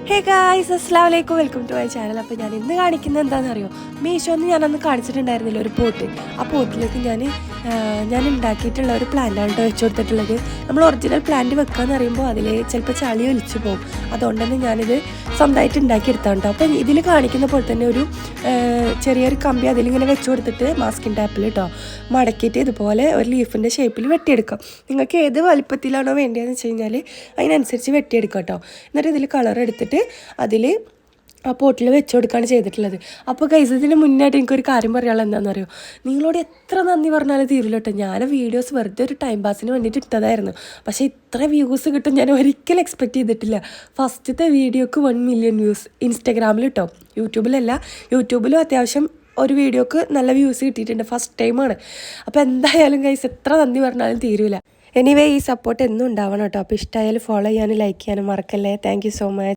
Hey guys, അസ്സലാമു അലൈക്കും, welcome to my channel. അപ്പോൾ ഞാൻ ഇന്ന് കാണിക്കുന്നത് എന്താണെന്ന് അറിയോ? മീഷോന്ന് ഞാനന്ന് കാണിച്ചിട്ടുണ്ടായിരുന്നില്ല ഒരു പോട്ട്. ആ പോട്ടിലേക്ക് ഞാൻ ഉണ്ടാക്കിയിട്ടുള്ള ഒരു പ്ലാന്റാണ് കേട്ടോ വെച്ച് കൊടുത്തിട്ടുള്ളത്. നമ്മൾ ഒറിജിനൽ പ്ലാന്റ് വെക്കാന്ന് പറയുമ്പോൾ അതിൽ ചിലപ്പോൾ ചളി ഒലിച്ചു പോകും. അതുകൊണ്ട് തന്നെ ഞാനിത് സ്വന്തമായിട്ട് ഉണ്ടാക്കിയെടുത്താണ് കേട്ടോ. അപ്പം ഇതിൽ കാണിക്കുന്ന പോലെ തന്നെ ഒരു ചെറിയൊരു കമ്പി അതിലിങ്ങനെ വെച്ച് കൊടുത്തിട്ട് മാസ്കിൻ ടാപ്പിൽ കേട്ടോ മടക്കിയിട്ട് ഇതുപോലെ ഒരു ലീഫിൻ്റെ ഷേപ്പിൽ വെട്ടിയെടുക്കാം. നിങ്ങൾക്ക് ഏത് വലിപ്പത്തിലാണോ വേണ്ടതെന്ന് വെച്ച് കഴിഞ്ഞാൽ അതിനനുസരിച്ച് വെട്ടിയെടുക്കാം കേട്ടോ. എന്നിട്ട് ഇതിൽ കളർ എടുത്തിട്ട് അതിൽ ആ പോട്ടിൽ വെച്ച് കൊടുക്കുകയാണ് ചെയ്തിട്ടുള്ളത്. അപ്പോൾ ഗൈസ്, ഇതിന് മുന്നായിട്ട് എനിക്കൊരു കാര്യം പറയാനുള്ളത് എന്താണെന്ന് അറിയോ? നിങ്ങളോട് എത്ര നന്ദി പറഞ്ഞാലും തീരില്ല കേട്ടോ. ഞാൻ വീഡിയോസ് വെറുതെ ഒരു ടൈം പാസിന് വേണ്ടിയിട്ട് ഇട്ടതായിരുന്നു. പക്ഷേ ഇത്ര വ്യൂസ് കിട്ടും ഞാൻ ഒരിക്കലും എക്സ്പെക്റ്റ് ചെയ്തിട്ടില്ല. ഫസ്റ്റത്തെ വീഡിയോക്ക് 1 മില്യൺ വ്യൂസ് ഇൻസ്റ്റാഗ്രാമിൽ കേട്ടോ, യൂട്യൂബിലും അത്യാവശ്യം ഒരു വീഡിയോക്ക് നല്ല വ്യൂസ് കിട്ടിയിട്ടുണ്ട്. ഫസ്റ്റ് ടൈമാണ്. അപ്പോൾ എന്തായാലും ഗൈസ്, എത്ര നന്ദി പറഞ്ഞാലും തീരില്ല. എനിവേ, ഈ സപ്പോർട്ട് എന്നും ഉണ്ടാവണം കേട്ടോ. അപ്പോൾ ഇഷ്ടമായാലും ഫോളോ ചെയ്യാനും ലൈക്ക് ചെയ്യാനും മറക്കല്ലേ. Thank you so much.